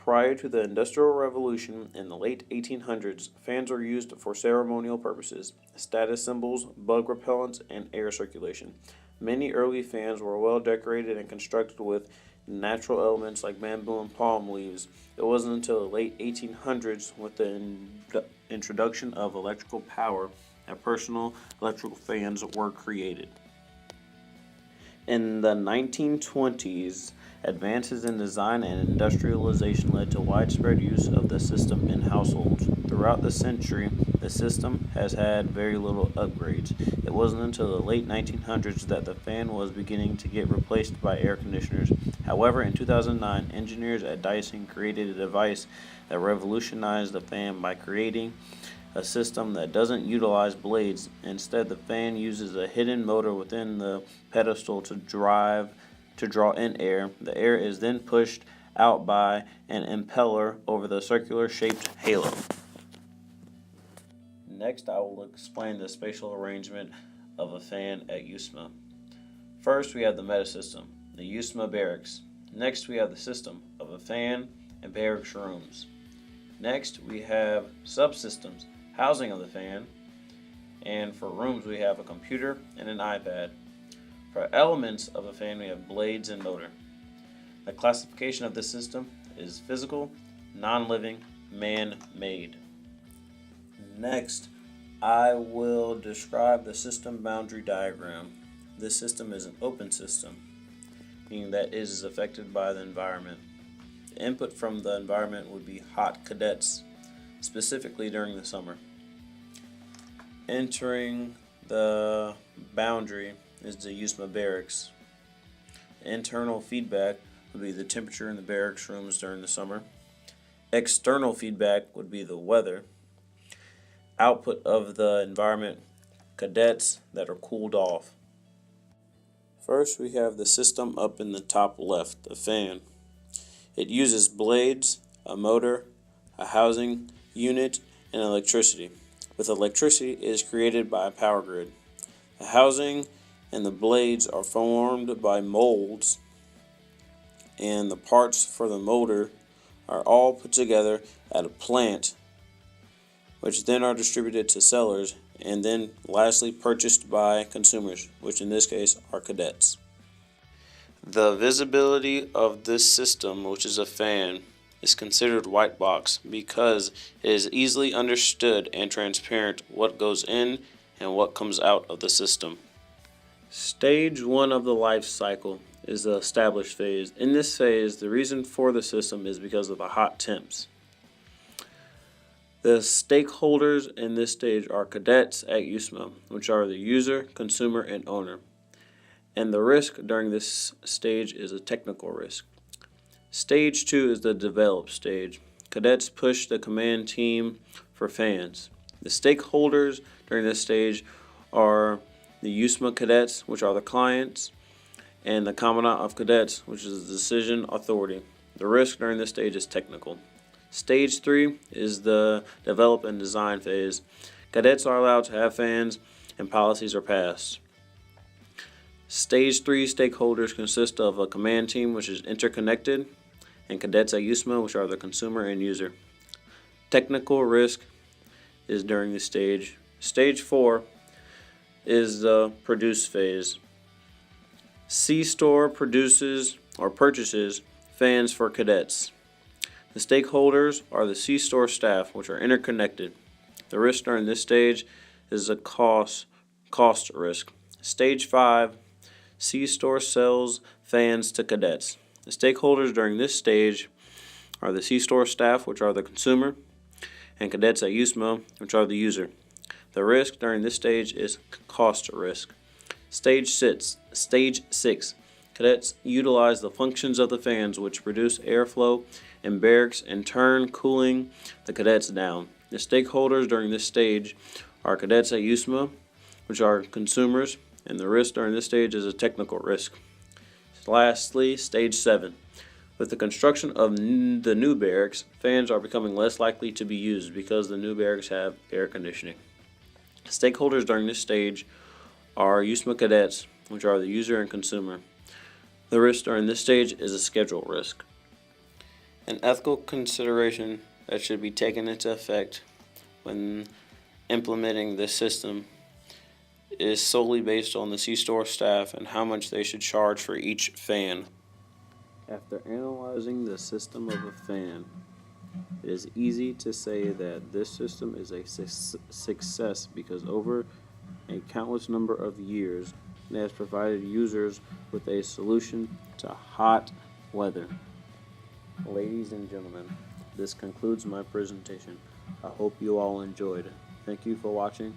Prior to the Industrial Revolution in the late 1800s, fans were used for ceremonial purposes, status symbols, bug repellents, and air circulation. Many early fans were well decorated and constructed with natural elements like bamboo and palm leaves. It wasn't until the late 1800s, with the introduction of electrical power, that personal electrical fans were created. In the 1920s, advances in design and industrialization led to widespread use of the system in households. Throughout the century, the system has had very little upgrades. It wasn't until the late 1900s that the fan was beginning to get replaced by air conditioners. However, in 2009, engineers at Dyson created a device that revolutionized the fan by creating a system that doesn't utilize blades. Instead, the fan uses a hidden motor within the pedestal to draw in air. The air is then pushed out by an impeller over the circular shaped halo. Next, I will explain the spatial arrangement of a fan at USMA. First, we have the metasystem, the USMA barracks. Next, we have the system of a fan and barracks rooms. Next, we have subsystems, housing of the fan, and for rooms we have a computer and an iPad. For elements of a fan we have blades and motor. The classification of this system is physical, non-living, man-made. Next, I will describe the system boundary diagram. This system is an open system, meaning that it is affected by the environment. The input from the environment would be hot cadets, specifically during the summer. Entering the boundary is the USMA barracks. Internal feedback would be the temperature in the barracks rooms during the summer. External feedback would be the weather. Output of the environment, cadets that are cooled off. First, we have the system up in the top left, the fan. It uses blades, a motor, a housing unit, and electricity. With electricity, it is created by a power grid. The housing and the blades are formed by molds, and the parts for the motor are all put together at a plant, which then are distributed to sellers and then lastly purchased by consumers, which in this case are cadets. The visibility of this system, which is a fan, is considered white box because it is easily understood and transparent what goes in and what comes out of the system. Stage 1 of the life cycle is the established phase. In this phase, the reason for the system is because of the hot temps. The stakeholders in this stage are cadets at USMA, which are the user, consumer, and owner. And the risk during this stage is a technical risk. Stage 2 is the develop stage. Cadets push the command team for fans. The stakeholders during this stage are the USMA cadets, which are the clients, and the Commandant of Cadets, which is the decision authority. The risk during this stage is technical. Stage 3 is the develop and design phase. Cadets are allowed to have fans and policies are passed. Stage 3 stakeholders consist of a command team, which is interconnected, and cadets at USMA, which are the consumer and user. Technical risk is during this stage. Stage 4 is the produce phase. C-Store produces or purchases fans for cadets. The stakeholders are the C-Store staff, which are interconnected. The risk during this stage is a cost risk. Stage 5, C-Store sells fans to cadets. The stakeholders during this stage are the C-Store staff, which are the consumer, and cadets at USMA, which are the user. The risk during this stage is cost risk. Stage 6. Cadets utilize the functions of the fans, which produce airflow in barracks, in turn cooling the cadets down. The stakeholders during this stage are cadets at USMA, which are consumers, and the risk during this stage is a technical risk. Lastly, Stage 7. With the construction of the new barracks, fans are becoming less likely to be used because the new barracks have air conditioning. Stakeholders during this stage are USMA cadets, which are the user and consumer. The risk during this stage is a schedule risk. An ethical consideration that should be taken into effect when implementing this system is solely based on the C-Store staff and how much they should charge for each fan. After analyzing the system of a fan, it is easy to say that this system is a success because over a countless number of years, it has provided users with a solution to hot weather. Ladies and gentlemen, this concludes my presentation. I hope you all enjoyed. Thank you for watching.